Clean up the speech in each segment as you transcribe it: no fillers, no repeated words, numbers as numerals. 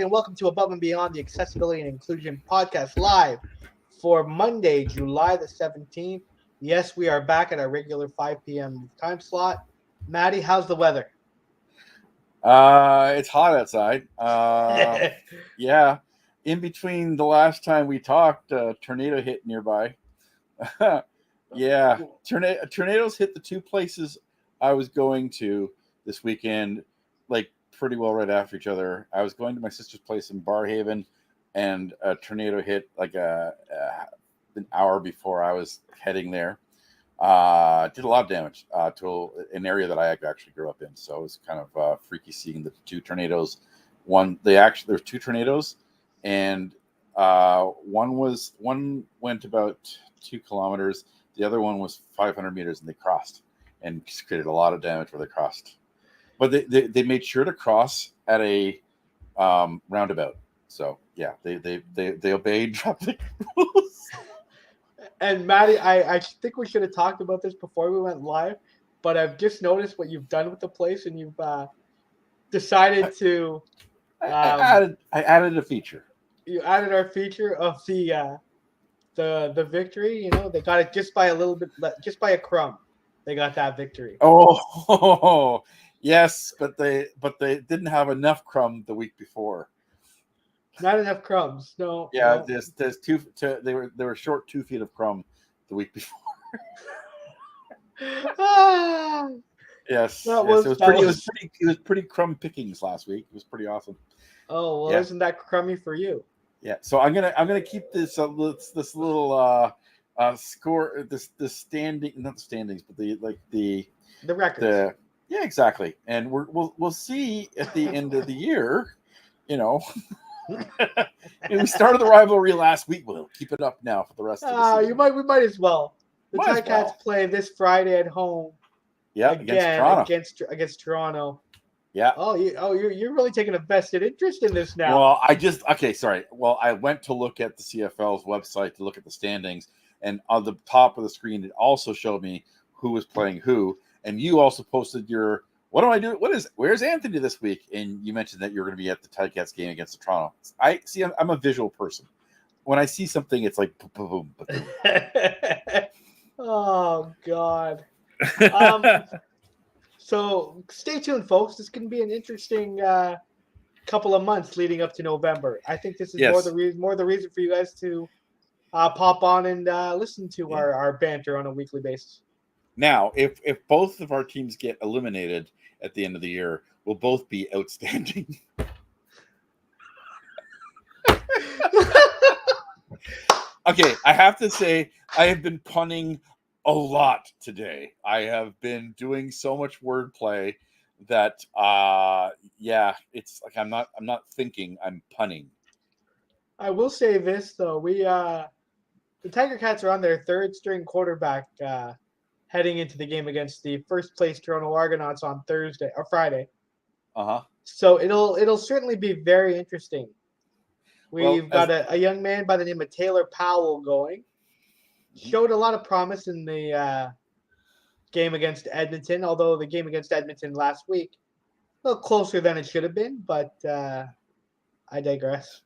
and welcome to Above and Beyond the Accessibility and Inclusion Podcast live for Monday, July the 17th. Yes, we are back at our regular 5 p.m. time slot. Maddie, how's the weather? It's hot outside. Yeah. In between the last time we talked, tornado hit nearby. Yeah. Tornadoes hit the two places I was going to this weekend, like pretty well right after each other. I was going to my sister's place in Barhaven, and a tornado hit like an hour before I was heading there. Did a lot of damage to an area that I actually grew up in. So it was kind of freaky seeing the two tornadoes. There's two tornadoes, and one went about 2 kilometers. The other one was 500 meters, and they crossed and created a lot of damage where they crossed. But they made sure to cross at a roundabout. So yeah, they obeyed traffic rules. And Maddie, I think we should have talked about this before we went live, but I've just noticed what you've done with the place, and you've decided to. I added a feature. You added our feature of the victory. You know, they got it just by a little bit, just by a crumb. They got that victory. Oh, yes, but they didn't have enough crumb the week before. Not enough crumbs. No. Yeah, no. there's they were short 2 feet of crumb the week before. Yes, it was pretty crumb pickings last week. It was pretty awesome. Oh well, Isn't that crummy for you? Yeah, so I'm gonna keep this little score, this standing, not the standings, but the records. Yeah, exactly. And we'll see at the end of the year, you know. We started the rivalry last week. We'll keep it up now for the rest of the season. We might as well. The Ticats play this Friday at home. Yeah, against Toronto. Yeah. You're really taking a vested interest in this now. Well, I went to look at the CFL's website to look at the standings, and on the top of the screen, it also showed me who was playing who. And you also posted your, what do I do? Where's Anthony this week? And you mentioned that you're going to be at the Ticats game against the Toronto. I'm a visual person. When I see something, it's like boom, boom, boom. Oh God. So stay tuned, folks. This can be an interesting couple of months leading up to November. I think this is more the reason for you guys to pop on and listen to our banter on a weekly basis. Now, if both of our teams get eliminated at the end of the year, we'll both be outstanding. Okay, I have to say, I have been punning a lot today. I have been doing so much wordplay that it's like I'm not thinking, I'm punning. I will say this though, the Tiger Cats are on their third string quarterback heading into the game against the first place Toronto Argonauts on Thursday or Friday. So it'll certainly be very interesting. We've got a young man by the name of Taylor Powell going. Showed a lot of promise in the game against Edmonton, although the game against Edmonton last week a little closer than it should have been, but I digress.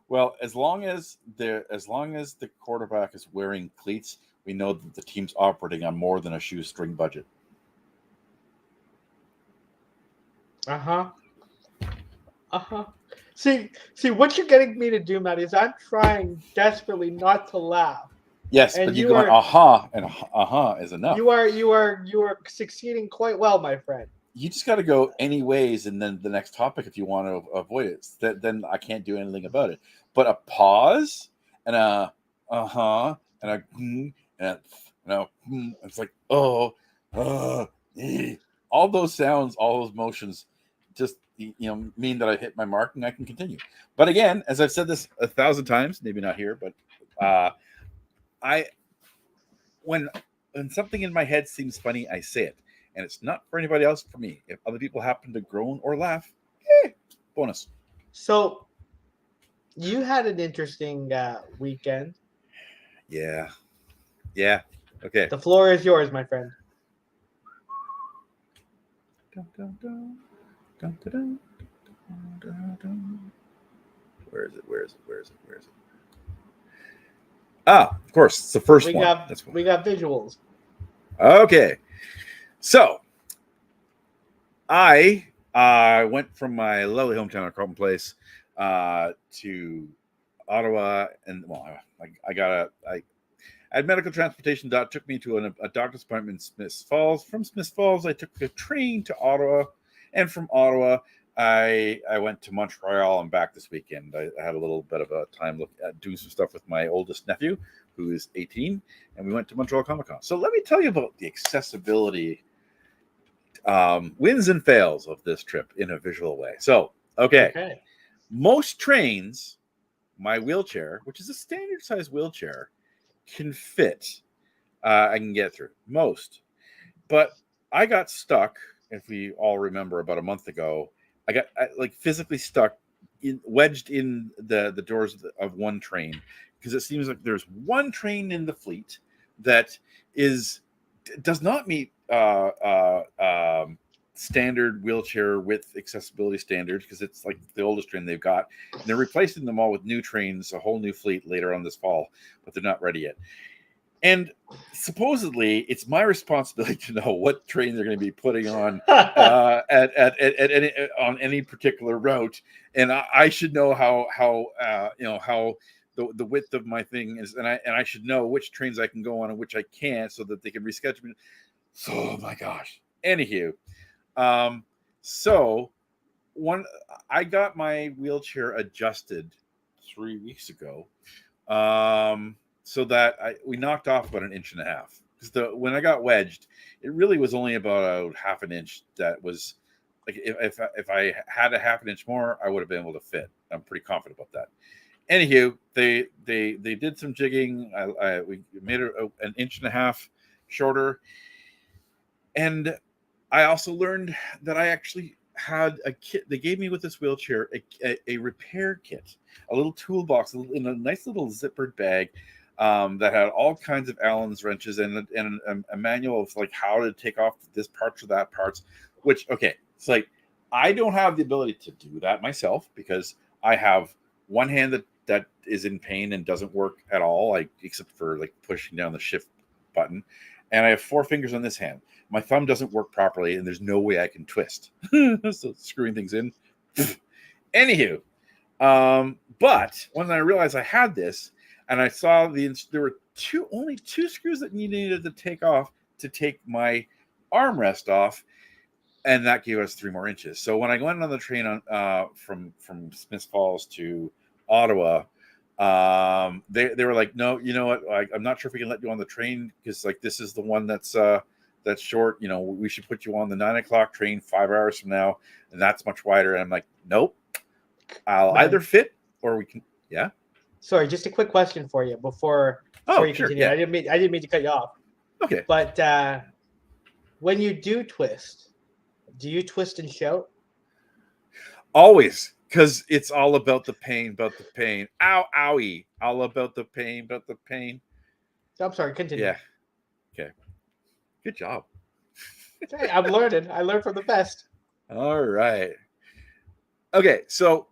Well, as long as the quarterback is wearing cleats, we know that the team's operating on more than a shoestring budget. See, what you're getting me to do, Matt, is I'm trying desperately not to laugh. Yes, and but you're going and is enough. You are succeeding quite well, my friend. You just got to go anyways, and then the next topic if you want to avoid it. Then I can't do anything about it. But a pause and a and a and it's like all those sounds, all those motions, just mean that I hit my mark and I can continue. But again, as I've said this 1,000 times, maybe not here, but when something in my head seems funny, I say it, and it's not for anybody else. For me, if other people happen to groan or laugh, bonus. So, you had an interesting weekend. Yeah. Okay. The floor is yours, my friend. Dun, dun, dun. Dun, dun, dun. Where is it? Ah, of course, it's the first we one. got visuals. Okay, so I went from my lovely hometown of Carlton Place to Ottawa, and I had medical transportation that took me to a doctor's appointment in Smiths Falls. From Smiths Falls, I took a train to Ottawa, and from Ottawa, I went to Montreal and back this weekend. I had a little bit of a time doing some stuff with my oldest nephew, who is 18, and we went to Montreal Comic Con. So let me tell you about the accessibility wins and fails of this trip in a visual way. So, okay. Most trains, my wheelchair, which is a standard size wheelchair, can fit. I can get through most, but I got stuck. If we all remember, about a month ago, I got physically stuck, wedged in the doors of one train, because it seems like there's one train in the fleet that does not meet standard wheelchair width accessibility standards, because it's like the oldest train they've got. And they're replacing them all with new trains, a whole new fleet later on this fall, but they're not ready yet. And supposedly, it's my responsibility to know what train they're going to be putting on on any particular route, and I should know how the width of my thing is, and I should know which trains I can go on and which I can't, so that they can reschedule me. So, oh my gosh. Anywho, so I got my wheelchair adjusted 3 weeks ago. So that we knocked off about 1.5 inches, because when I got wedged, it really was only about half an inch. That was like, if I had a half an inch more, I would have been able to fit. I'm pretty confident about that. Anywho, they did some jigging. We made it 1.5 inches shorter, and I also learned that I actually had a kit. They gave me with this wheelchair a repair kit, a little toolbox in a nice little zippered bag. That had all kinds of Allen's wrenches and a manual of like how to take off this parts or that parts. Which, okay, it's like I don't have the ability to do that myself, because I have one hand that is in pain and doesn't work at all, except for like pushing down the shift button, and I have 4 fingers on this hand. My thumb doesn't work properly, and there's no way I can twist. So screwing things in. Anywho, but when I realized I had this, and I saw there were only two screws that needed to take off to take my armrest off, and that gave us 3 more inches. So when I went on the train from Smiths Falls to Ottawa, they were like, no, you know what? I'm not sure if we can let you on the train, because like this is the one that's short. You know, we should put you on the 9 o'clock train 5 hours from now, and that's much wider. And I'm like, nope. I'll either fit or we can. Yeah. Sorry, just a quick question for you before you continue. Yeah. I didn't mean to cut you off. Okay. But when you do you twist and shout? Always, because it's all about the pain, Ow, owie. All about the pain, I'm sorry, continue. Yeah. Okay. Good job. Hey, I'm learning. I learn from the best. All right. Okay, so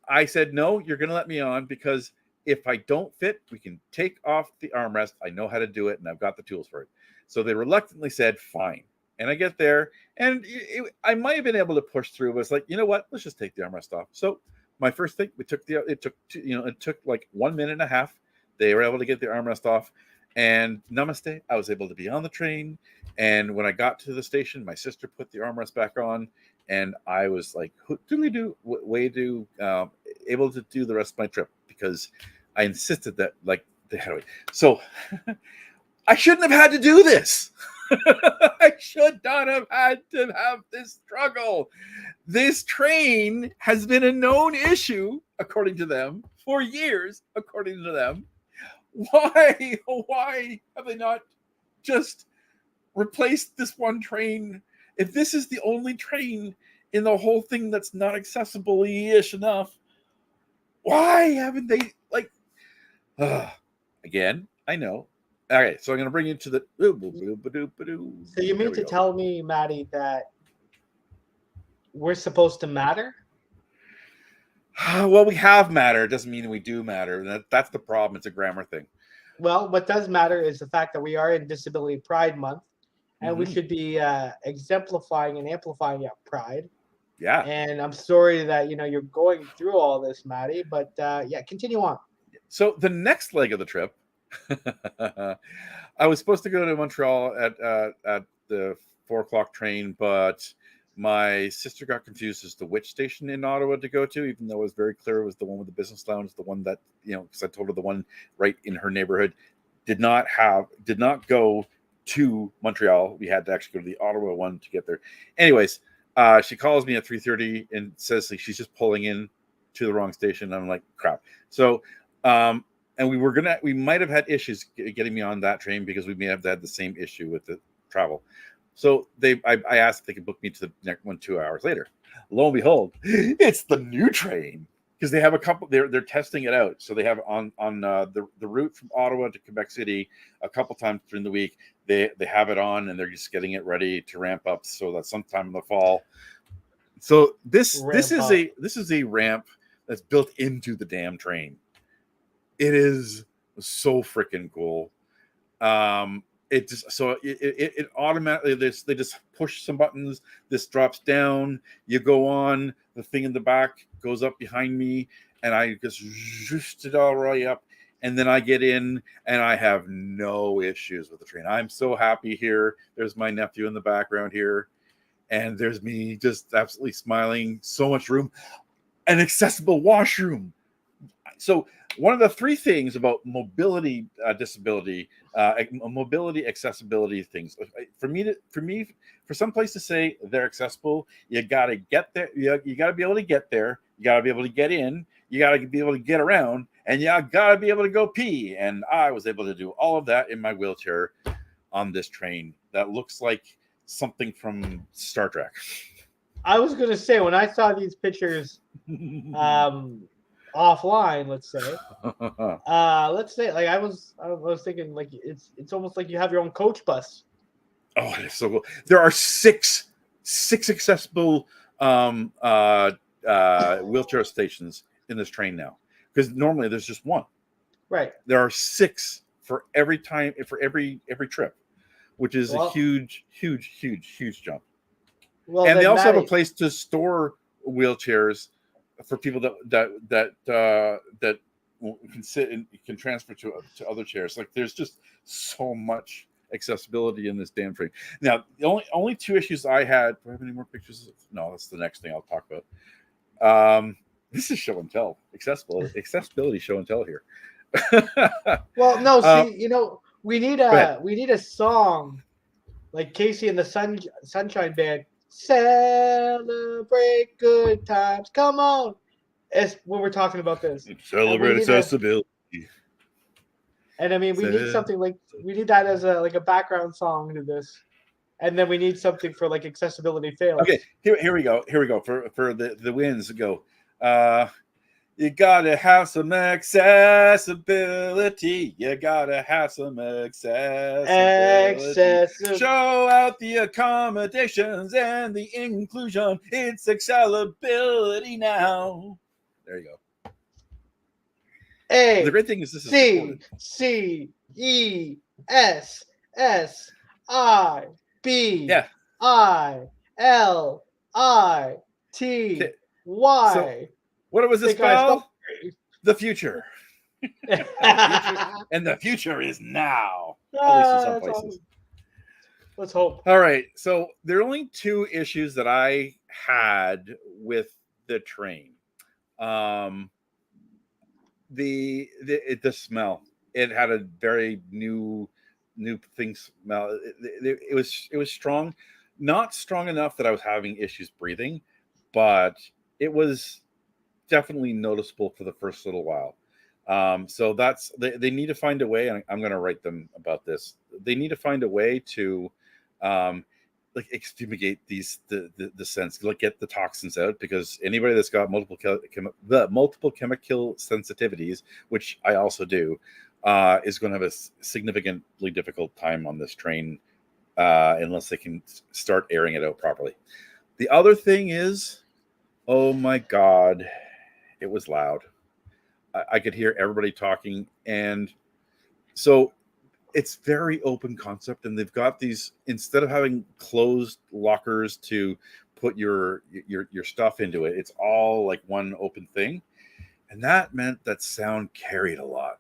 I said, no, you're going to let me on, because if I don't fit, we can take off the armrest. I know how to do it, and I've got the tools for it. So they reluctantly said, fine. And I get there, and I might have been able to push through, but it's like, you know what? Let's just take the armrest off. So my first thing, it took like 1.5 minutes. They were able to get the armrest off, and namaste, I was able to be on the train. And when I got to the station, my sister put the armrest back on, and I was like, able to do the rest of my trip, because I insisted that like they had to wait. So I shouldn't have had to do this. I should not have had to have this struggle. This train has been a known issue, according to them, for years, according to them. Why have they not just replaced this one train? If this is the only train in the whole thing that's not accessible-ish enough, why haven't they, like, again, I know. Okay, so I'm going to bring you to the... So you mean to tell me, Maddie, that we're supposed to matter. Well, we have matter. It doesn't mean we do matter. That's the problem. It's a grammar thing. Well, what does matter is the fact that we are in Disability Pride Month, and we should be exemplifying and amplifying that pride. Yeah. And I'm sorry that you're going through all this, Maddie. But yeah, continue on. So the next leg of the trip, I was supposed to go to Montreal at the 4:00 train, but my sister got confused as to which station in Ottawa to go to, even though it was very clear it was the one with the business lounge, the one that, because I told her the one right in her neighborhood did not go to Montreal. We had to actually go to the Ottawa one to get there. Anyways, she calls me at 3:30 and says like she's just pulling in to the wrong station. I'm like, crap. So, and we might have had issues getting me on that train because we may have had the same issue with the travel. So I asked if they could book me to the next one 2 hours later. Lo and behold, it's the new train because they have a couple. They're testing it out. So they have on the route from Ottawa to Quebec City a couple times during the week. They have it on and they're just getting it ready to ramp up so that sometime in the fall. So this is a ramp that's built into the damn train. It is so freaking cool. It automatically they just push some buttons. This drops down. You go on. The thing in the back goes up behind me, and I just it all right up. And then I get in, and I have no issues with the train. I'm so happy here. There's my nephew in the background here, and there's me just absolutely smiling. So much room, an accessible washroom. So one of the three things about mobility disability, mobility accessibility things, for some place to say they're accessible, you got to get there. You got to be able to get there. You got to be able to get in. You got to be able to get around, and you got to be able to go pee. And I was able to do all of that in my wheelchair on this train that looks like something from Star Trek. I was going to say, when I saw these pictures offline, let's say like I was thinking like it's almost like you have your own coach bus. Oh, it's so cool. There are six accessible wheelchair stations in this train now, because normally there's just one. Right. There are 6 for every trip, which is a huge jump. Well, and they also have a place to store wheelchairs for people that can sit and can transfer to other chairs. Like there's just so much accessibility in this damn train. Now, the only 2 issues I had. Do I have any more pictures? No, that's the next thing I'll talk about. This is show and tell. Accessibility show and tell here. Well, no, see, we need a song like Casey and the Sunshine Band. Celebrate good times. Come on. As when we're talking about this. Celebrate accessibility. And I mean, we need something like we need that as a background song to this. And then we need something for like accessibility fails. Okay, here we go. For the wins go. You gotta have some accessibility. You gotta have some accessibility. Show out the accommodations and the inclusion. It's accessibility now. There you go. A. The great thing is this is C E S S I B I L I T Y. So, what was this spell? The future. And the future is now. At least in some places. Awesome. Let's hope. All right. So there are only 2 issues that I had with the train. The smell. It had a very new thing smell. It was strong, not strong enough that I was having issues breathing, but it was definitely noticeable for the first little while. So that's they need to find a way, and I'm going to write them about this. They need to find a way to like exfumigate the scents, like get the toxins out, because anybody that's got multiple chemical sensitivities, which I also do, is going to have a significantly difficult time on this train unless they can start airing it out properly. The other thing is, oh my God, it was loud. I could hear everybody talking. And so it's very open concept. And they've got these, instead of having closed lockers to put your stuff into it, it's all like one open thing. And that meant that sound carried a lot.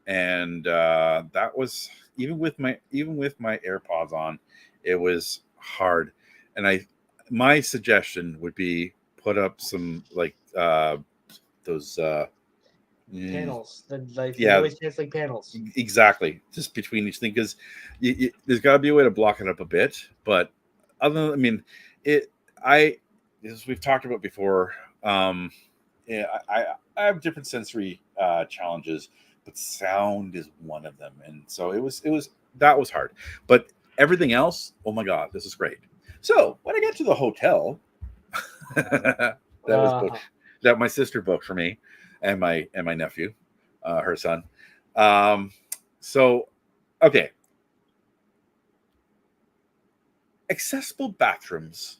And that was, even with my AirPods on, it was hard. And my suggestion would be put up some like those Panels, the yeah, noise canceling panels. exactly, just between each thing, because there's got to be a way to block it up a bit. But other than, I mean, as we've talked about before, yeah, I have different sensory challenges, but sound is one of them. And so that was hard. But everything else, oh my God, this is great. So when I get to the hotel, that was booked, that my sister booked for me and my nephew, her son. So okay, accessible bathrooms.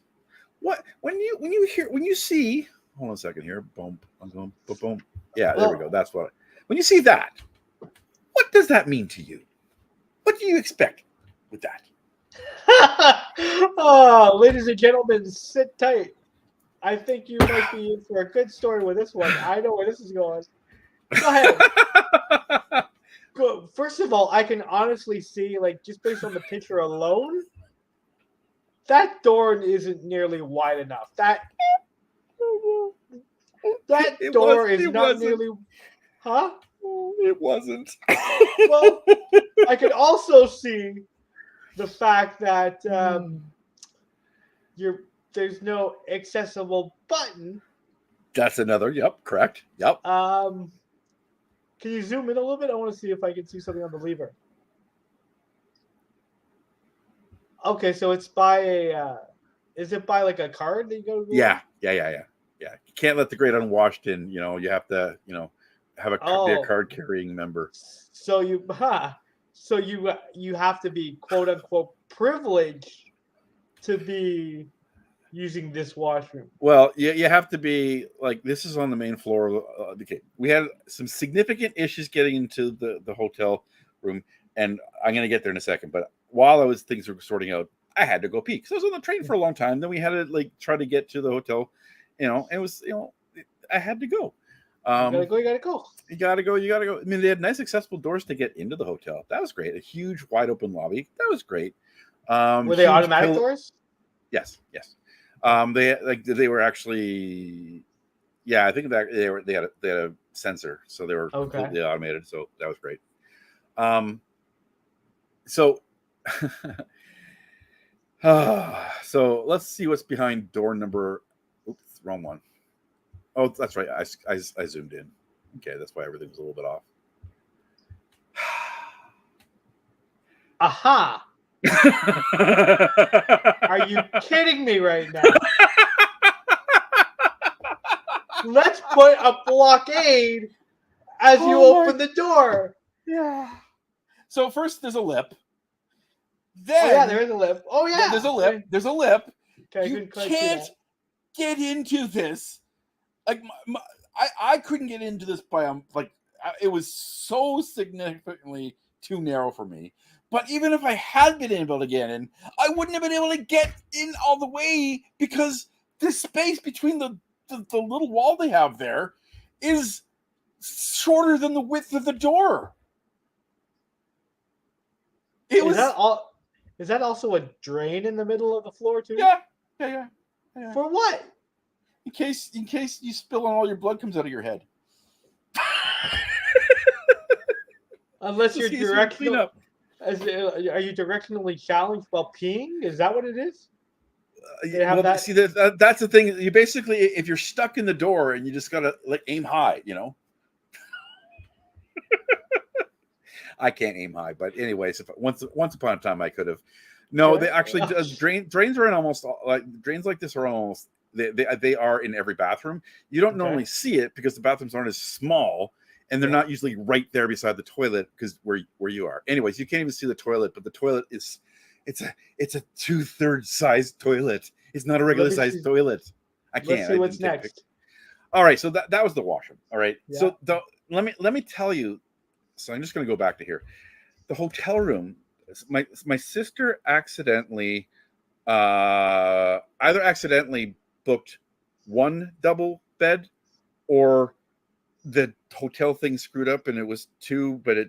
What when you see, hold on a second here. Boom, boom, boom, boom. Yeah, there we go. That's what. When you see that, what does that mean to you? What do you expect with that? Oh, ladies and gentlemen, sit tight. I think you might be in for a good story with this one. I know where this is going. Go ahead. Go. First of all, I can honestly see, like, just based on the picture alone, that door isn't nearly wide enough. That door is not nearly. Huh? It wasn't. Well, I could also see the fact that there's no accessible button. That's another. Yep, correct. Yep. Can you zoom in a little bit? I want to see if I can see something on the lever. Okay, so it's by a. Is it by like a card that you go? Yeah. You can't let the great unwashed in. You know, you have to. You know, be a card carrying member. So you have to be quote unquote privileged to be using this washroom. Well, you have to be like, this is on the main floor. Okay, we had some significant issues getting into the hotel room, and I'm going to get there in a second. But while things were sorting out, I had to go pee because I was on the train for a long time. Then we had to like try to get to the hotel, and it was I had to go. You gotta go. You gotta go. I mean, they had nice accessible doors to get into the hotel. That was great. A huge, wide open lobby. That was great. Were they automatic doors? Yes. They were actually, yeah. I think that they had a sensor, so they were completely automated. So that was great. So let's see what's behind door number. Oops, wrong one. Oh, that's right. I zoomed in. Okay, that's why everything was a little bit off. Aha! Are you kidding me right now? Let's put a blockade as you open the door. Yeah. So first there's a lip. Then there is a lip. Oh yeah, there's a lip. Okay. There's a lip. Okay, you can't get into this. Like I couldn't get into this by it was so significantly too narrow for me. But even if I had been able to get in, I wouldn't have been able to get in all the way because the space between the little wall they have there is shorter than the width of the door. Is that also a drain in the middle of the floor too? Yeah. For what? In case you spill and all your blood comes out of your head. Unless you're directional. Are you directionally challenged while peeing? Is that what it is? See, that's the thing. You basically, if you're stuck in the door and you just gotta aim high, I can't aim high, but anyways, once upon a time I could have. No, they actually drains are in almost drains like this are almost they are in every bathroom. You don't normally see it because the bathrooms aren't as small. And they're not usually right there beside the toilet because where you are. Anyways, you can't even see the toilet, but the toilet it's a 2/3 size toilet It's not a regular sized toilet. I can't. Let's see what's didn't take next. All right, so that was the washroom. All right, Yeah. so let me tell you. So I'm just going to go back to here. The hotel room. My sister accidentally, either accidentally booked one double bed, or the hotel thing screwed up and it was two. But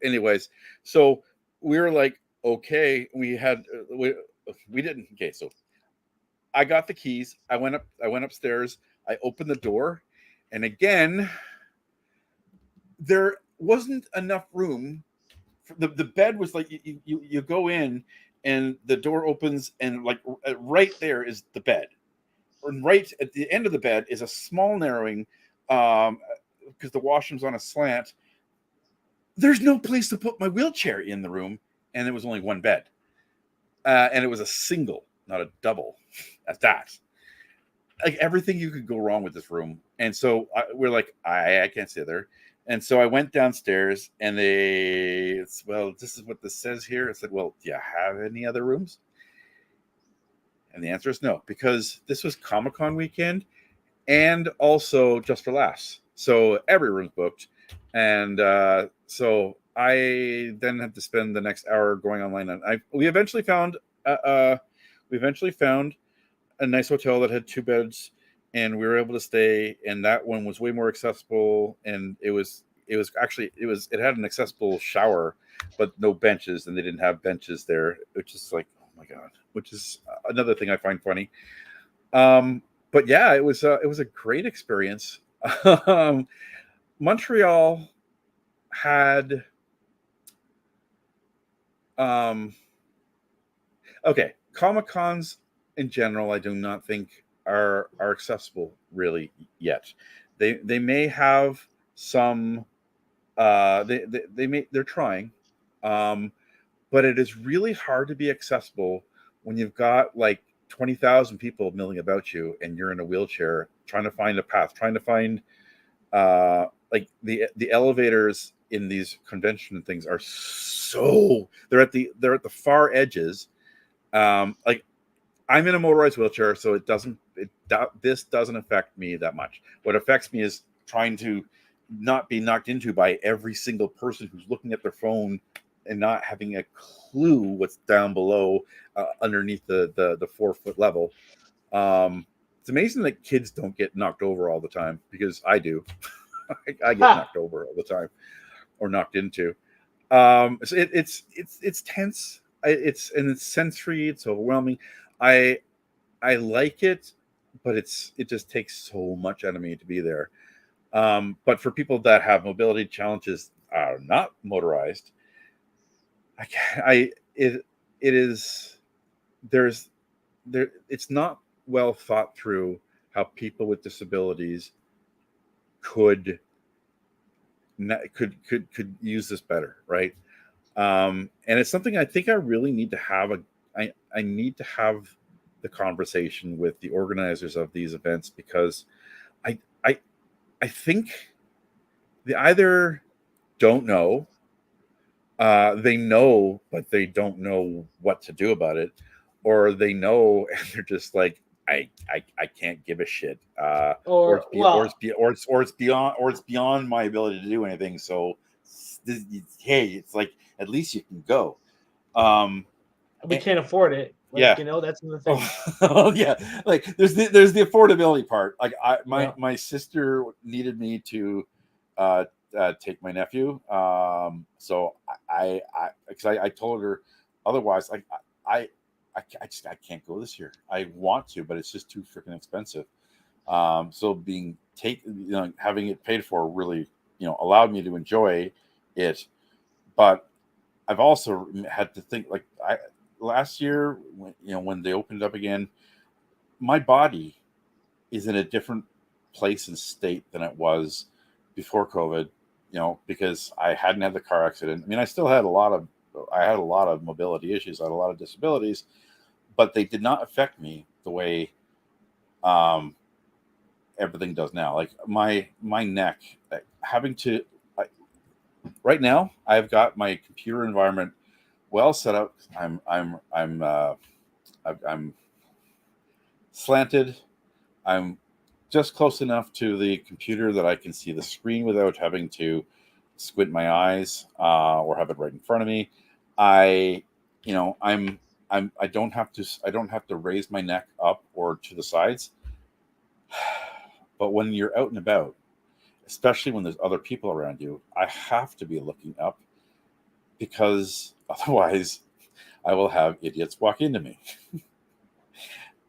anyways. So we were like, okay, we didn't. Okay, so I got the keys. I went upstairs. I opened the door, and again, there wasn't enough room. The bed was like you go in, and the door opens, and like right there is the bed, and right at the end of the bed is a small narrowing, because the washroom's on a slant. There's no place to put my wheelchair in the room, and there was only one bed, and it was a single, not a double. At that, like everything you could go wrong with this room. And so we're like, I can't stay there. And so I went downstairs, and well, this is what this says here. I said, well, do you have any other rooms? And the answer is no, because this was Comic-Con weekend and also Just for Laughs. So every room's booked. And so I then had to spend the next hour going online. And we eventually found a nice hotel that had two beds, and we were able to stay, and that one was way more accessible, and it had an accessible shower but no benches, and they didn't have benches there, which is like, oh my god, which is another thing I find funny. But yeah, it was a great experience. Montreal had okay, Comic-Cons in general, I do not think are accessible really yet. They may have some. They're trying, but it is really hard to be accessible when you've got like 20,000 people milling about you, and you're in a wheelchair trying to find a path, trying to find like the elevators in these convention things are they're at the far edges. Like I'm in a motorized wheelchair, so this doesn't affect me that much. What affects me is trying to not be knocked into by every single person who's looking at their phone and not having a clue what's down below, underneath the 4-foot level. It's amazing that kids don't get knocked over all the time, because I do. I get knocked over all the time, or knocked into. So it's tense. It's sensory. It's overwhelming. I like it, but it just takes so much out of me to be there. But for people that have mobility challenges, are not motorized, it's not well thought through how people with disabilities could use this better, right? And it's something I think I really need to have I need to have the conversation with the organizers of these events, because I think they either don't know, they know, but they don't know what to do about it, or they know and they're just like, I can't give a shit, or it's beyond my ability to do anything. So, hey, it's like, at least you can go. We can't afford it. Like, yeah, that's the thing. Oh, yeah, like there's the affordability part. Like my sister needed me to take my nephew. So because I told her otherwise, like I can't go this year. I want to, but it's just too freaking expensive. So having it paid for really, allowed me to enjoy it. But I've also had to think, like, last year, when they opened up again, my body is in a different place and state than it was before COVID, because I hadn't had the car accident. I mean, I had a lot of mobility issues. I had a lot of disabilities, but they did not affect me the way everything does now. Like my neck, right now, I've got my computer environment well set up. I'm slanted. I'm just close enough to the computer that I can see the screen without having to squint my eyes or have it right in front of me. I, you know, I don't have to raise my neck up or to the sides. But when you're out and about, especially when there's other people around you, I have to be looking up because otherwise I will have idiots walk into me.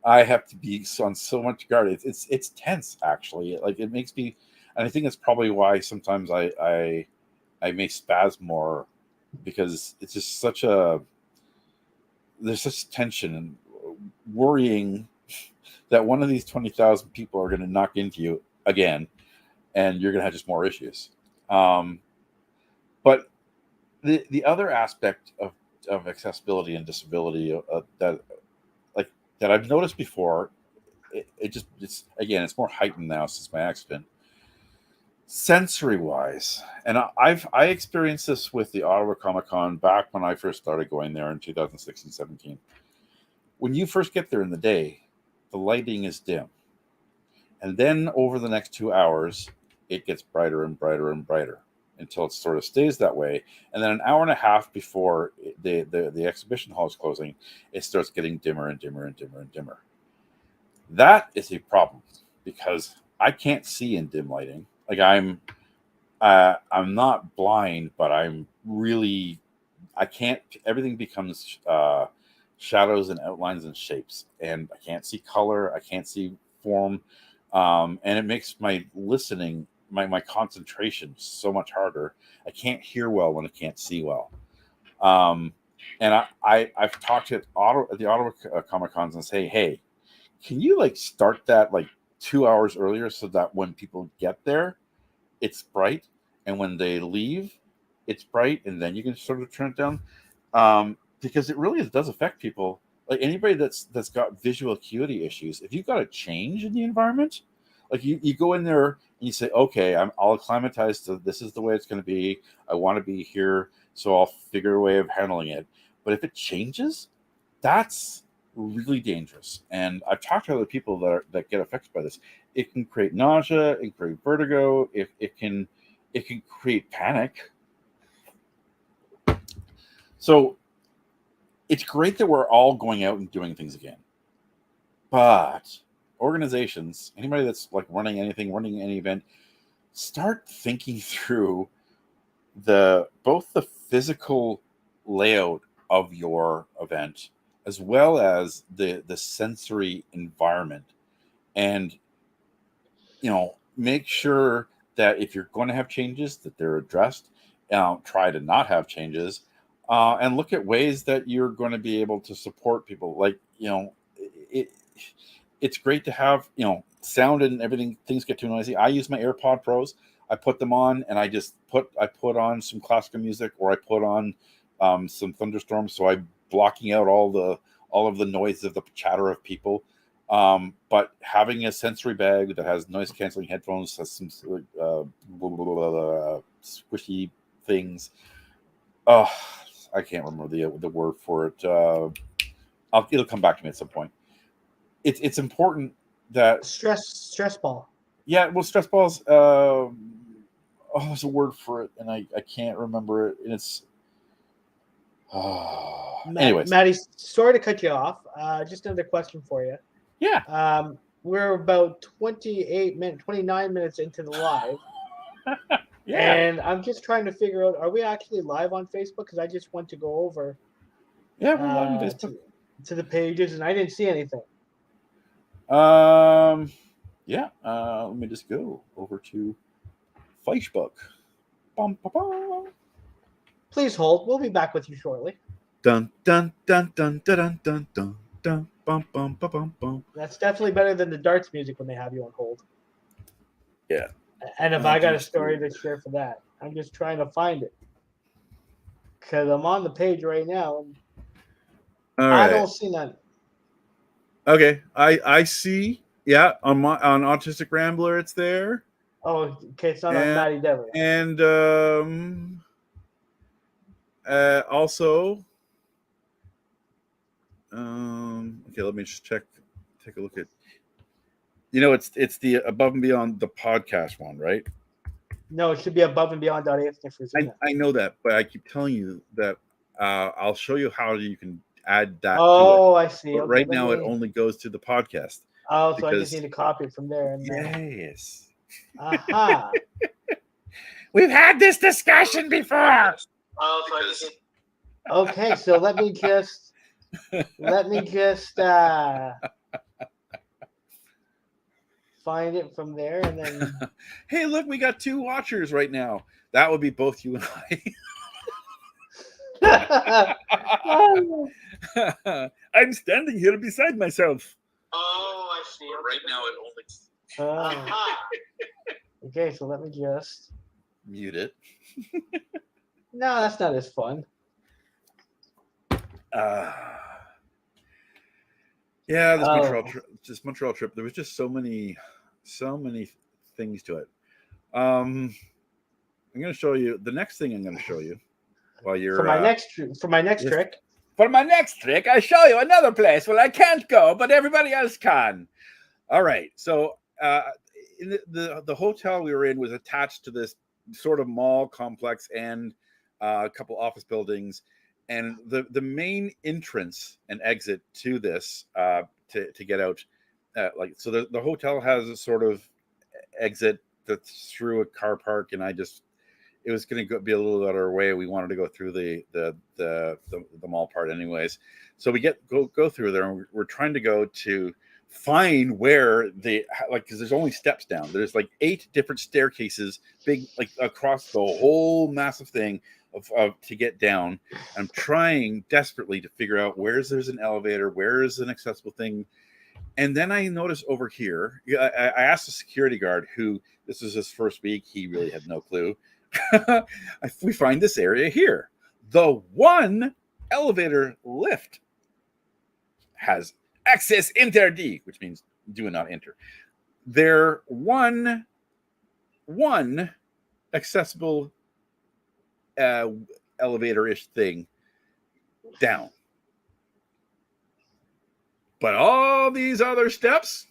I have to be on so much guard. It's tense actually. Like it makes me, and I think that's probably why sometimes I may spasm more because it's just such a there's such tension and worrying that one of these 20,000 people are going to knock into you again, and you're going to have just more issues. Um, but the other aspect of accessibility and disability that like that I've noticed before, it's more heightened now since my accident. Sensory wise, and I experienced this with the Ottawa Comic Con back when I first started going there in 2016-17. When you first get there in the day, the lighting is dim, and then over the next 2 hours, it gets brighter and brighter and brighter until it sort of stays that way. And then an hour and a half before the exhibition hall is closing, it starts getting dimmer and dimmer and dimmer and dimmer. That is a problem because I can't see in dim lighting. Like I'm not blind, but I can't. Everything becomes shadows and outlines and shapes, and I can't see color. I can't see form, and it makes my listening, my concentration so much harder. I can't hear well when I can't see well. Um, and I've talked at the Ottawa Comic Cons and say, hey, can you like start that like 2 hours earlier so that when people get there, it's bright, and when they leave, it's bright, and then you can sort of turn it down, because it really does affect people. Like anybody that's got visual acuity issues, if you've got a change in the environment, like you go in there and you say, okay, I'll acclimatize to this is the way it's going to be. I want to be here, so I'll figure a way of handling it. But if it changes, that's really dangerous. And I've talked to other people that get affected by this. It can create nausea, it can create vertigo, it can create panic. So it's great that we're all going out and doing things again. But organizations, anybody that's like running any event, start thinking through both the physical layout of your event as well as the sensory environment, and make sure that if you're going to have changes that they're addressed. Try to not have changes, and look at ways that you're going to be able to support people. Like it, it's great to have sound and everything. Things get too noisy. I use my AirPod Pros. I put them on, and I put on some classical music, or I put on some thunderstorms, so I'm blocking out all of the noise of the chatter of people. But having a sensory bag that has noise canceling headphones, has some squishy things. Oh, I can't remember the word for it. It'll come back to me at some point. It's important that Stress ball. yeah, well, stress balls. There's a word for it, and I can't remember it. And it's anyways. Maddie, sorry to cut you off. Just another question for you. Yeah. We're about 29 minutes into the live. Yeah. And I'm just trying to figure out, are we actually live on Facebook? Because I just went to go over Yeah, we're live on Facebook. To the pages, and I didn't see anything. Yeah. Let me just go over to Facebook. Bum, bum, bum. Please hold. We'll be back with you shortly. Dun dun dun dun dun dun dun dun bum bum bum bum bum. That's definitely better than the darts music when they have you on hold. Yeah. And if I got a story to share for that, I'm just trying to find it because I'm on the page right now. And I don't see none. Okay, I see. Yeah, on Autistic Rambler, it's there. Oh, okay, it's not on Maddy Dever. And also, okay, let me just take a look at It's the Above and Beyond the podcast one, right? No, it should be above and beyond Frisina. I know that, but I keep telling you that I'll show you how you can add that to it. Oh, I see. But Okay, right now, it only goes to the podcast. Oh, so I just need to copy it from there. And yes. Aha. We've had this discussion before. Okay, so let me just find it from there, and then. Hey, look, we got 2 watchers right now. That would be both you and I. I'm standing here beside myself. Oh, I see. Right now it only. Okay, so let me just mute it. No, that's not as fun. Yeah, this Montreal trip. There was just so many things to it. I'm going to show you the next thing. I'm going to show you while you're for my next trick. For my next trick, I show you another place where I can't go, but everybody else can. All right. So in the hotel we were in was attached to this sort of mall complex and a couple office buildings, and the main entrance and exit to this to get out, so the hotel has a sort of exit that's through a car park, and it was going to be a little out of our way. We wanted to go through the mall part anyways, so we go through there, and we're trying to go to find where because there's only steps down. There's like 8 different staircases, big, like across the whole massive thing of to get down. I'm trying desperately to figure out where's there's an elevator, where is an accessible thing. And then I noticed over here, I asked the security guard, who this was his first week, he really had no clue. We find this area here. The one elevator lift has access interdit, which means do not enter. There one accessible elevator-ish thing down. But all these other steps,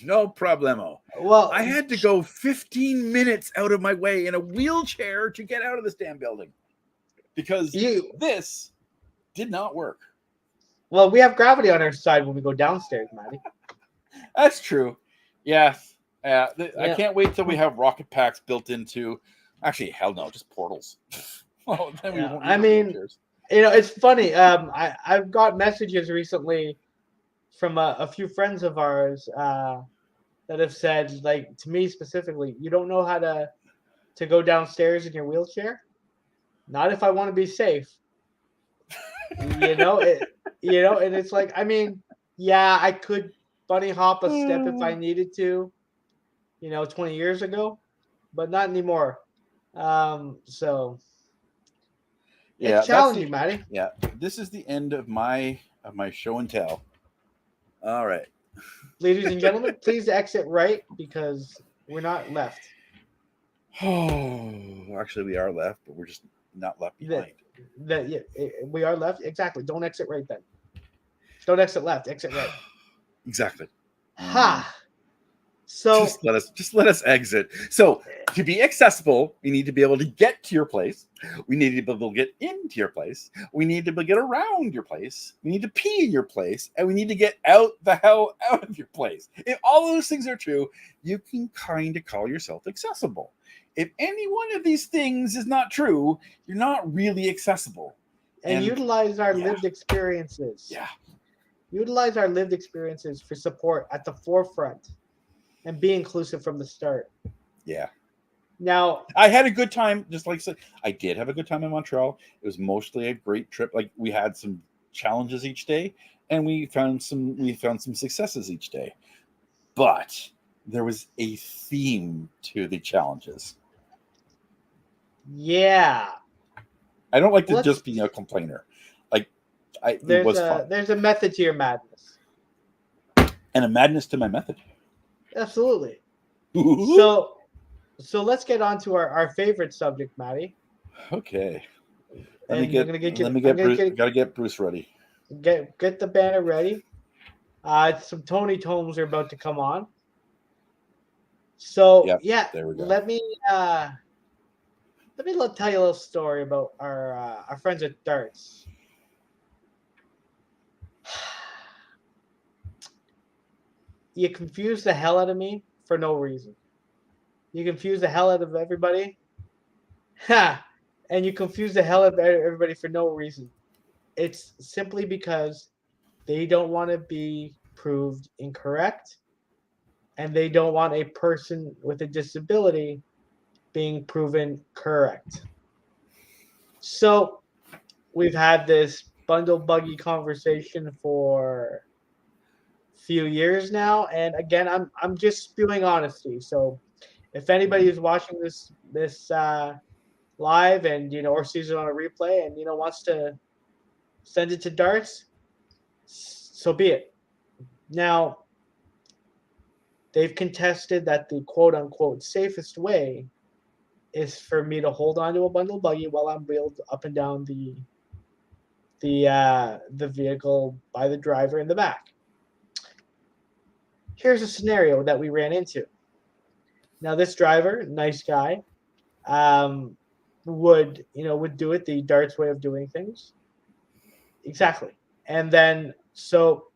no problemo. Well, I had to go 15 minutes out of my way in a wheelchair to get out of this damn building because this did not work. Well, we have gravity on our side when we go downstairs, Maddie. That's true. Yes. I can't wait till we have rocket packs built into. Actually, hell no, just portals. Well, then we won't need wheelchairs. It's funny. I've got messages recently from a few friends of ours that have said, like, to me specifically, you don't know how to go downstairs in your wheelchair? Not if I want to be safe. And it's like, I mean, yeah, I could bunny hop a step if I needed to, 20 years ago, but not anymore. So yeah, it's challenging, Maddie. Yeah, this is the end of my show and tell. All right, ladies and gentlemen, please exit right because we're not left. Oh, actually, we are left, but we're just not left behind. We are left. Exactly. Don't exit right then. Don't exit left. Exit right. Exactly. Ha. So just let us exit. So to be accessible, we need to be able to get to your place. We need to be able to get into your place. We need to be able to get around your place. We need to pee in your place, and we need to get the hell out of your place. If all those things are true, you can kind of call yourself accessible. If any one of these things is not true, you're not really accessible. And utilize our lived experiences. Yeah. Utilize our lived experiences for support at the forefront and be inclusive from the start. Yeah. Now, I had a good time, just like I said. I did have a good time in Montreal. It was mostly a great trip. Like, we had some challenges each day, and we found some successes each day. But there was a theme to the challenges. Yeah. I don't like to just be a complainer. It was fun. There's a method to your madness. And a madness to my method. Absolutely. So let's get on to our favorite subject, Maddie. Okay. Gotta get Bruce ready. Get the banner ready. Some Tony Tomes are about to come on. So Yep, yeah, there we go. let me tell you a little story about our friends at darts. You confuse the hell out of me for no reason. You confuse the hell out of everybody. Ha! And you confuse the hell out of everybody for no reason. It's simply because they don't want to be proved incorrect, and they don't want a person with a disability being proven correct. So we've had this bundle buggy conversation for a few years now, and again, I'm just spewing honesty. So if anybody is watching this live and or sees it on a replay and wants to send it to darts, so be it. Now they've contested that the quote unquote safest way is for me to hold onto a bundle buggy while I'm wheeled up and down the vehicle by the driver in the back. Here's a scenario that we ran into. Now this driver, nice guy, would do it the darts way of doing things. Exactly. And then so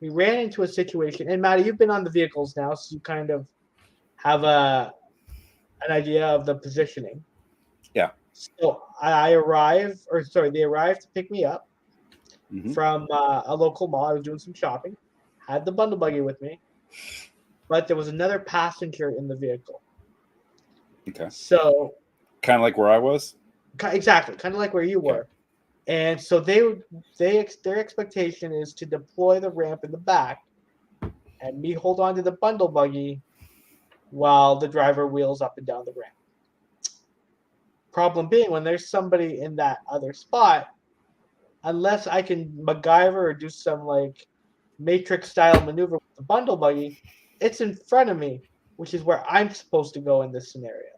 we ran into a situation, and Maddie, you've been on the vehicles now, so you kind of have an idea of the positioning. Yeah. So they arrived to pick me up from a local mall. I was doing some shopping, had the bundle buggy with me, but there was another passenger in the vehicle. Okay. So kind of like where I was? Exactly, kind of like where you were. And so their expectation is to deploy the ramp in the back and me hold on to the bundle buggy while the driver wheels up and down the ramp. Problem being, when there's somebody in that other spot, unless I can MacGyver or do some like Matrix style maneuver with the bundle buggy, it's in front of me, which is where I'm supposed to go in this scenario.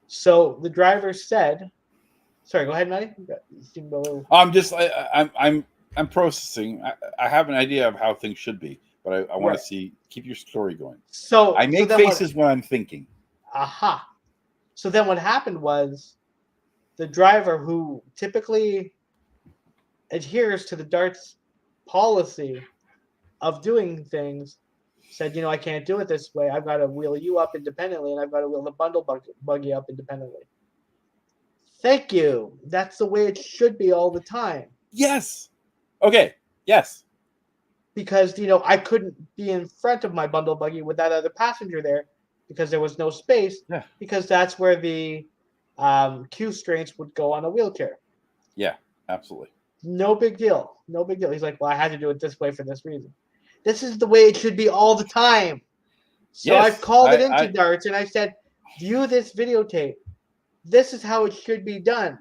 So the driver said, "Sorry, go ahead, Maddie." I'm processing. I have an idea of how things should be, but I want to keep your story going. So I make faces when I'm thinking. Aha. So then what happened was the driver, who typically adheres to the darts policy of doing things, said, I can't do it this way. I've got to wheel you up independently, and I've got to wheel the bundle buggy up independently. Thank you. That's the way it should be all the time. Yes. Okay. Yes. Because, I couldn't be in front of my bundle buggy with that other passenger there because there was no space. Yeah. Because that's where the Q strengths would go on a wheelchair. Yeah, absolutely. No big deal. No big deal. He's like, well, I had to do it this way for this reason. This is the way it should be all the time. So yes, I've called it into darts, and I said, view this videotape. This is how it should be done.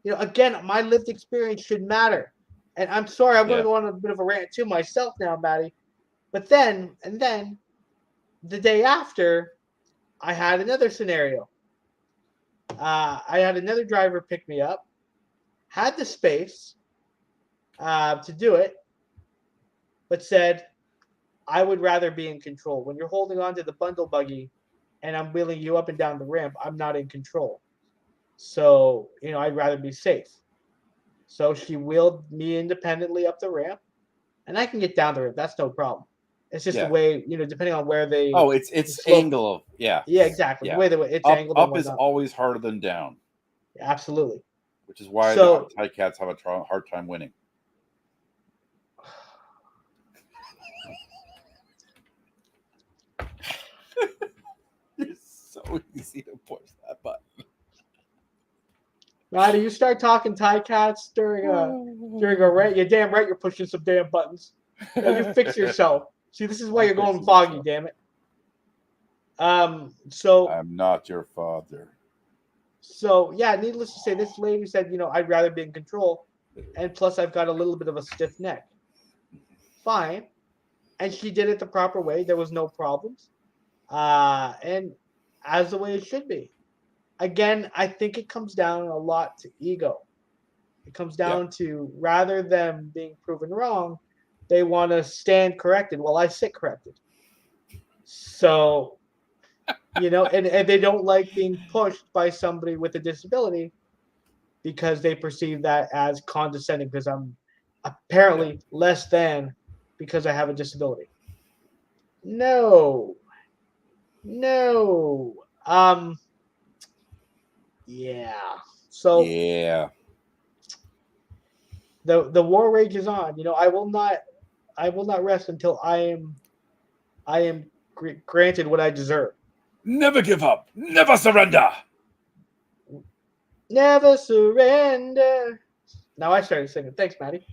Again, my lived experience should matter. And I'm sorry, I'm going to go on a bit of a rant too myself now, Maddie. But then, the day after, I had another scenario. I had another driver pick me up, had the space to do it, but said, I would rather be in control. When you're holding on to the bundle buggy and I'm wheeling you up and down the ramp, I'm not in control. So, I'd rather be safe. So she wheeled me independently up the ramp, and I can get down the ramp. That's no problem. It's just the way, depending on where they. Oh, it's angle of Yeah, exactly. Yeah. The way it's up, angled. Up is always harder than down. Absolutely. Which is why the Ticats have a hard time winning. It's so easy to push that button. Maddie, you start talking Ticats during a rant. You're damn right you're pushing some damn buttons. You fix yourself. See, this is why you're going foggy, damn it. So I'm not your father. So yeah, needless to say, this lady said, I'd rather be in control, and plus I've got a little bit of a stiff neck. Fine, and she did it the proper way. There was no problems, and as the way it should be. Again, I think it comes down a lot to ego. It comes down to, rather than being proven wrong, they want to stand corrected while I sit corrected. So, and they don't like being pushed by somebody with a disability because they perceive that as condescending because I'm apparently less than because I have a disability. No. No. Yeah. So Yeah. the war rages on. I will not rest until I am granted what I deserve. Never give up. Never surrender. Never surrender. Now I started singing. Thanks, Maddie.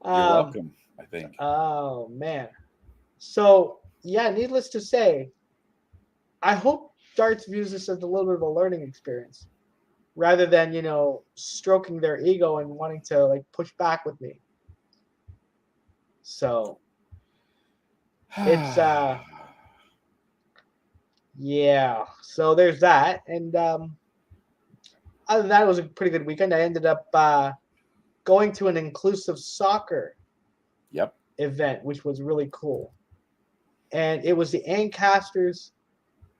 You're welcome, I think. Oh man. So yeah, needless to say, I hope Darts views this as a little bit of a learning experience, rather than stroking their ego and wanting to like push back with me. So it's yeah. So there's that, and other than that, it was a pretty good weekend. I ended up going to an inclusive soccer event, which was really cool, and it was the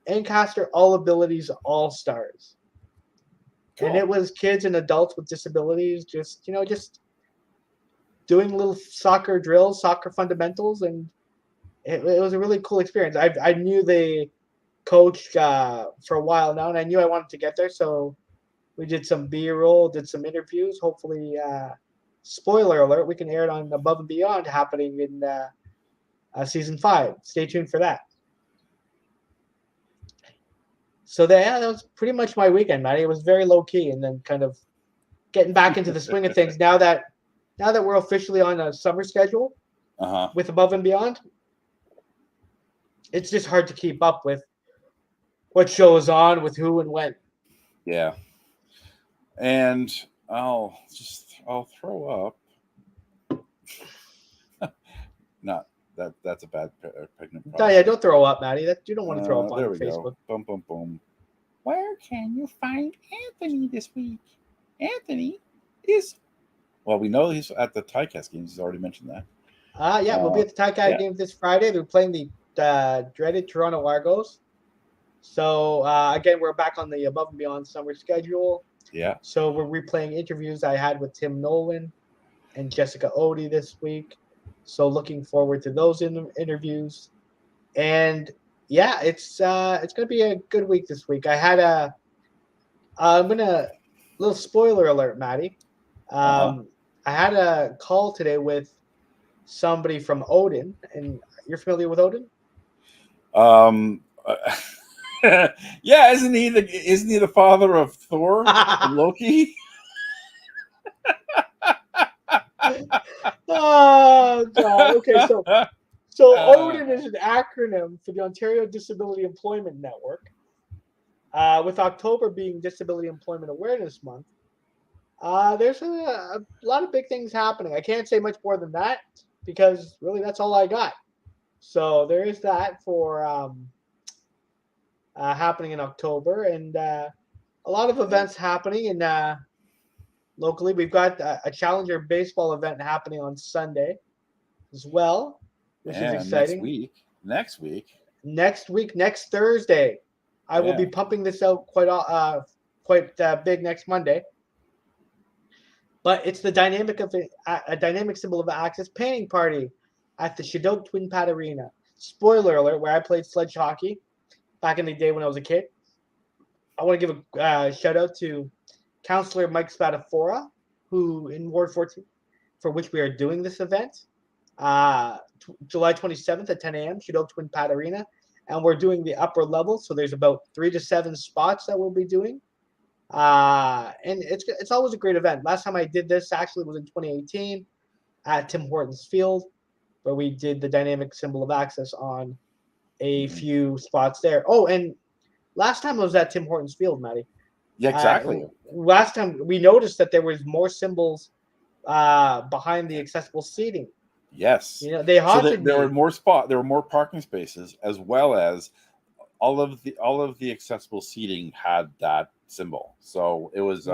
Ancaster All Abilities All Stars. Cool. And it was kids and adults with disabilities, just doing little soccer drills, soccer fundamentals, and it was a really cool experience. I knew the coach for a while now, and I knew I wanted to get there, so we did some B-roll, did some interviews. Hopefully, spoiler alert, we can air it on Above and Beyond happening in season 5. Stay tuned for that. So that was pretty much my weekend, Maddie. It was very low key, and then kind of getting back into the swing of things now that we're officially on a summer schedule with Above and Beyond. It's just hard to keep up with what show is on, with who and when. Yeah, and I'll throw up. Not that's a bad pregnant. Yeah, don't throw up, Maddie. You don't want to throw up on there we Facebook. Go. Boom, boom, boom. Where can you find Anthony this week? Anthony is. Well, we know he's at the Ticast games. He's already mentioned that. Yeah, we'll be at the Ticast games this Friday. They're playing the dreaded Toronto Argos. So, again, we're back on the Above and Beyond summer schedule. Yeah. So we're replaying interviews I had with Tim Nolan and Jessica Odie this week. So looking forward to those interviews. And yeah, it's going to be a good week this week. I had little spoiler alert, Maddie. I had a call today with somebody from Odin, and you're familiar with Odin? Yeah, isn't he the father of Thor and Loki? Oh God. Okay, so Odin is an acronym for the Ontario Disability Employment Network. With October being Disability Employment Awareness Month, there's a lot of big things happening. I can't say much more than that because really that's all I got. So there is that for happening in October, and a lot of events happening in locally. We've got a Challenger baseball event happening on Sunday as well, which is exciting. Next week, next Thursday. I will be pumping this out quite big next Monday. But it's the a dynamic symbol of access painting party at the Shidok Twin Pad Arena. Spoiler alert, where I played sledge hockey back in the day when I was a kid. I want to give a shout out to Councillor Mike Spadafora, who in Ward 14, for which we are doing this event. July 27th at 10 a.m., Shidok Twin Pad Arena. And we're doing the upper level, so there's about 3 to 7 spots that we'll be doing. And it's always a great event. Last time I did this actually was in 2018 at Tim Hortons Field, where we did the dynamic symbol of access on a few spots there. Oh, and last time I was at Tim Hortons Field, Maddie. Yeah, exactly. Last time we noticed that there was more symbols behind the accessible seating. Yes. They haunted me. There were more parking spaces, as well as all of the accessible seating had that symbol. So it was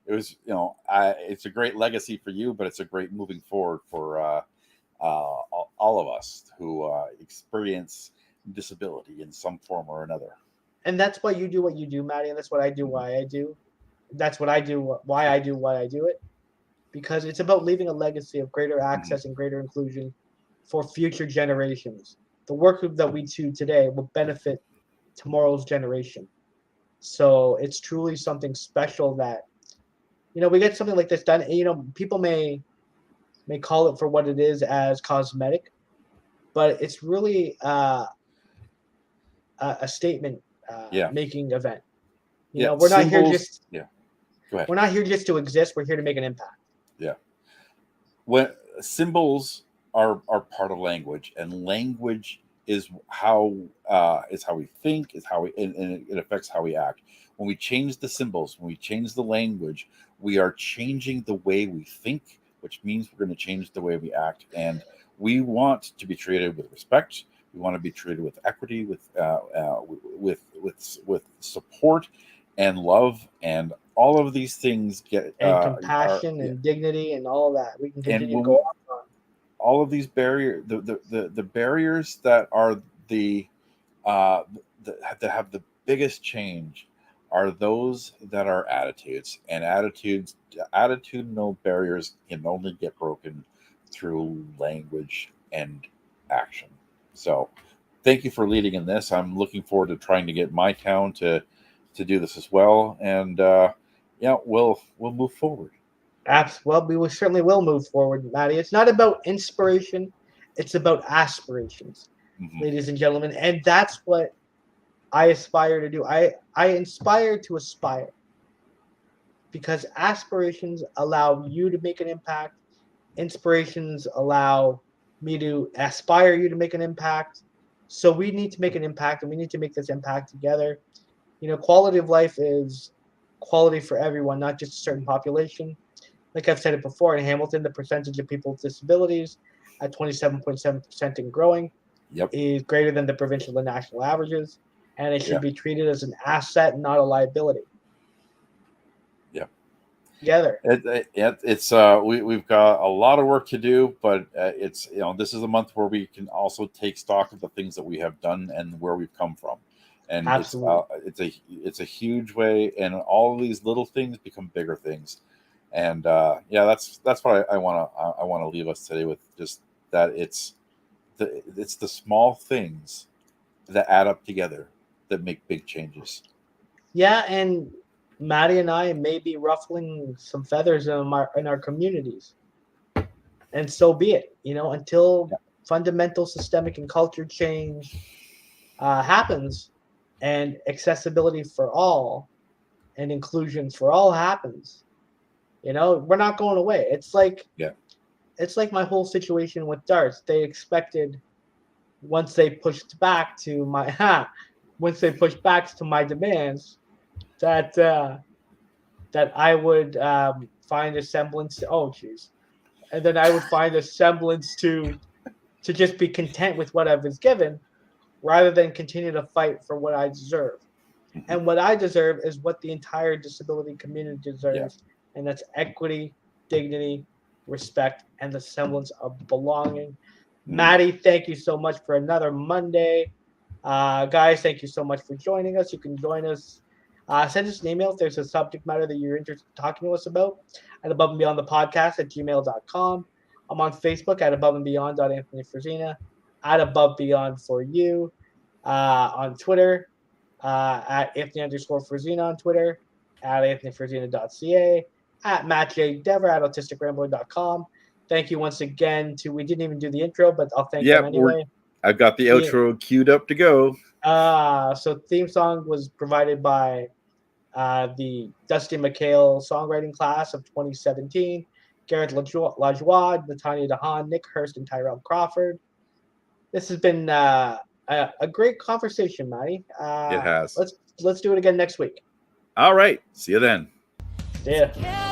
it's a great legacy for you, but it's a great moving forward for all of us who experience disability in some form or another. And that's why you do what you do, Maddie, and that's what I do why I do. That's what I do, why I do it. Because it's about leaving a legacy of greater access and greater inclusion for future generations. The work that we do today will benefit tomorrow's generation. So it's truly something special that, we get something like this done. And, people may call it for what it is as cosmetic, but it's really a statement making event. We're not here just Go ahead. We're not here just to exist. We're here to make an impact. Yeah. When symbols are part of language, and language is how we think, and it affects how we act. When we change the symbols, when we change the language, we are changing the way we think, which means we're going to change the way we act. And we want to be treated with respect. We want to be treated with equity, with support and love, and all of these things compassion and dignity and all that. We can continue to go on. All of these barriers, the barriers that are that have the biggest change are those that are attitudes, and attitudinal barriers can only get broken through language and action. So thank you for leading in this. I'm looking forward to trying to get my town to do this as well. And we'll move forward. Well, we certainly will move forward, Maddie. It's not about inspiration. It's about aspirations, ladies and gentlemen. And that's what I aspire to do. I inspire to aspire, because aspirations allow you to make an impact. Inspirations allow me to aspire you to make an impact. So we need to make an impact, and we need to make this impact together. Quality of life is quality for everyone, not just a certain population. Like I've said it before, in Hamilton, the percentage of people with disabilities at 27.7% and growing is greater than the provincial and national averages, and it should be treated as an asset, not a liability. Yeah. Together. We've got a lot of work to do, but this is a month where we can also take stock of the things that we have done and where we've come from. And it's a huge way, and all of these little things become bigger things. And that's what I want to leave us today with, just that it's the small things that add up together that make big changes. Yeah, and Maddie and I may be ruffling some feathers in our communities, and so be it. Until fundamental systemic and culture change happens, and accessibility for all and inclusion for all happens, we're not going away. It's like my whole situation with darts. They expected once they pushed back to my demands that I would find a semblance and then I would find a semblance to just be content with what I was given, rather than continue to fight for what I deserve. And what I deserve is what the entire disability community deserves, and that's equity, dignity, respect, and the semblance of belonging. Maddie, thank you so much for another Monday. Guys, thank you so much for joining us. You can join us. Send us an email if there's a subject matter that you're interested in talking to us about at Above and Beyond the Podcast at gmail.com. I'm on Facebook at Above and Beyond Anthony Frisina, at Above Beyond for you, on Twitter at Anthony_Frisina on Twitter, at AnthonyFrisina.ca, at Matt J. Dever at AutisticRambler.com. Thank you once again we didn't even do the intro, but I'll thank them anyway. I've got the outro queued up to go. So theme song was provided by the Dusty McHale songwriting class of 2017. Garrett Lajoie, Natanya DeHaan, Nick Hurst, and Tyrell Crawford. This has been a great conversation, Maddie. It has. Let's do it again next week. All right. See you then. See ya.